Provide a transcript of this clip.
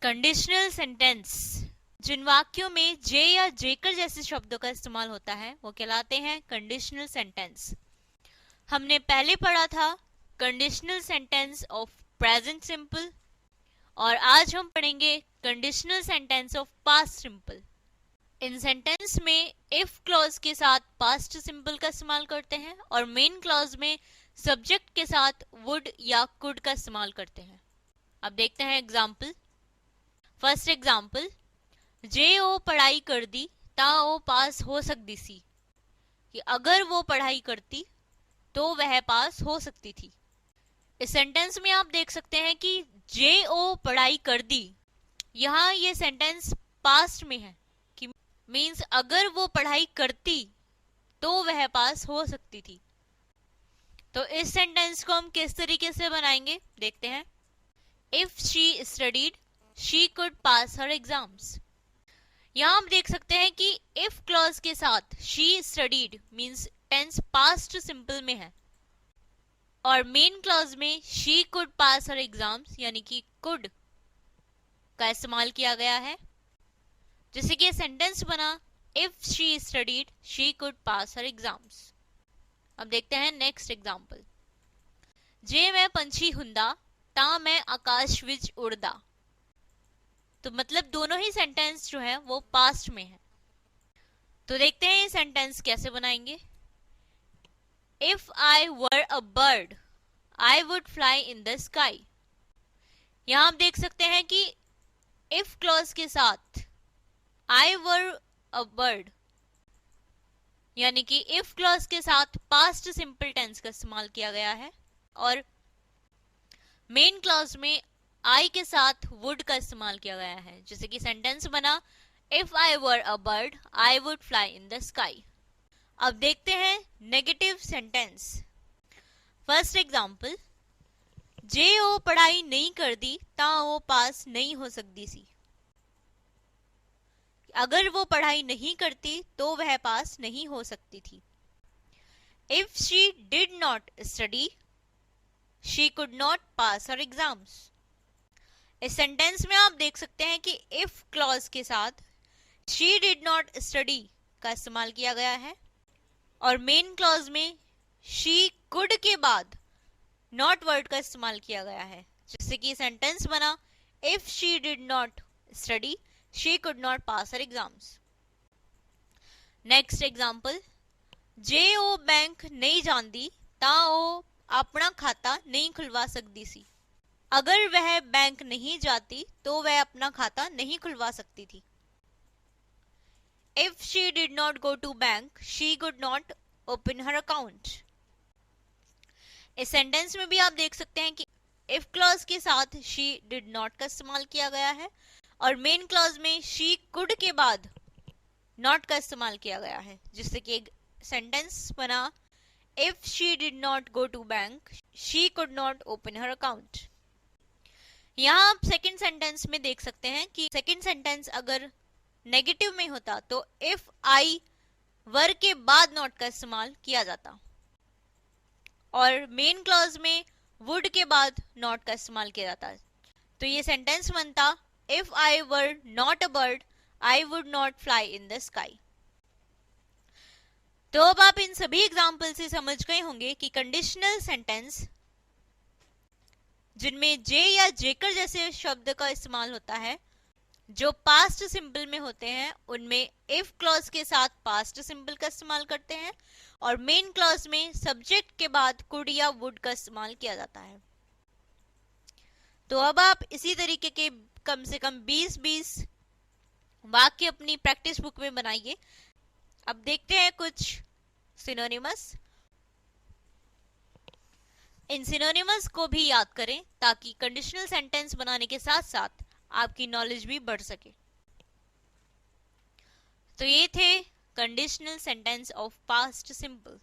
Conditional sentence जिन वाक्यों में जे या जेकर जैसे शब्दों का इस्तेमाल होता है वो कहलाते हैं कंडीशनल सेंटेंस। हमने पहले पढ़ा था conditional sentence of present simple और आज हम पढ़ेंगे conditional sentence of past simple. In sentence में इफ क्लॉज के साथ पास्ट सिंपल का इस्तेमाल करते हैं और मेन क्लॉज में सब्जेक्ट के साथ वुड या कुड का इस्तेमाल करते हैं। अब देखते हैं एग्जाम्पल। फर्स्ट एग्जाम्पल, जे ओ पढ़ाई कर दी ता ओ पास हो सकती सी, कि अगर वो पढ़ाई करती तो वह पास हो सकती थी। इस सेंटेंस में आप देख सकते हैं कि जे ओ पढ़ाई कर दी, यहाँ ये सेंटेंस पास्ट में है कि मीन्स अगर वो पढ़ाई करती तो वह पास हो सकती थी। तो इस सेंटेंस को हम किस तरीके से बनाएंगे देखते हैं। If she studied she could pass her exams. यहां हम देख सकते हैं कि इफ क्लॉज के साथ she studied means tense past simple में है और मेन क्लॉज में she could pass her exams यानी कि कुड का इस्तेमाल किया गया है, जैसे कि सेंटेंस बना if she studied she could pass her exams. अब देखते हैं नेक्स्ट एग्जाम्पल। जे मैं पंछी हुंदा ता मैं आकाश विच उड़दा। तो मतलब दोनों ही सेंटेंस जो है वो पास्ट में है। तो देखते हैं ये सेंटेंस कैसे बनाएंगे। If I were a bird I would fly in the sky. यहां आप देख सकते हैं कि इफ क्लॉज के साथ आई वर अ बर्ड यानी कि इफ क्लॉज के साथ पास्ट सिंपल टेंस का इस्तेमाल किया गया है और मेन क्लॉज में आई के साथ वुड का इस्तेमाल किया गया है, जैसे कि सेंटेंस बना if I were a bird I would fly in the sky. अब देखते हैं नेगेटिव सेंटेंस। फर्स्ट एग्जांपल, जे ओ पढ़ाई नहीं कर दी ता वो पास नहीं हो सकती सी। अगर वो पढ़ाई नहीं करती तो वह पास नहीं हो सकती थी। If she did not study she could not pass her exams. इस सेंटेंस में आप देख सकते हैं कि इफ क्लॉज के साथ शी डिड नॉट स्टडी का इस्तेमाल किया गया है और मेन क्लॉज में शी कुड के बाद नॉट वर्ड का इस्तेमाल किया गया है, जैसे कि सेंटेंस बना if she did not study she could not pass her exams. Next example, जे ओ बैंक नहीं जानती ता ओ अपना खाता नहीं खुलवा सकती सी। अगर वह बैंक नहीं जाती तो वह अपना खाता नहीं खुलवा सकती थी। If she did not go to bank, she could not open her account. इस सेंटेंस में भी आप देख सकते हैं कि if क्लॉज के साथ she did not का इस्तेमाल किया गया है और मेन क्लॉज में she could के बाद not का इस्तेमाल किया गया है, जिससे कि एक सेंटेंस बना if she did not go to bank, she could not open her account. यहाँ आप सेकेंड सेंटेंस में देख सकते हैं कि सेकेंड सेंटेंस अगर नेगेटिव में होता तो इफ आई वर के बाद नॉट का इस्तेमाल किया जाता और मेन क्लॉज में वुड के बाद नॉट का इस्तेमाल किया जाता। तो ये सेंटेंस बनता if I were not a bird I would not fly in the sky. तो अब आप इन सभी एग्जाम्पल से समझ गए होंगे कि कंडीशनल सेंटेंस जिनमें जे या जेकर जैसे शब्द का इस्तेमाल होता है जो पास्ट सिंपल में होते हैं उनमें इफ क्लॉज के साथ पास्ट सिंपल का इस्तेमाल करते हैं और मेन क्लॉज में सब्जेक्ट के बाद कुड या वुड का इस्तेमाल किया जाता है। तो अब आप इसी तरीके के कम से कम 20-20 वाक्य अपनी प्रैक्टिस बुक में बनाइए। अब देखते हैं कुछ सिनोनिमस। इन सिनोनिमस को भी याद करें ताकि कंडीशनल सेंटेंस बनाने के साथ साथ आपकी नॉलेज भी बढ़ सके। तो ये थे conditional sentence of past simple.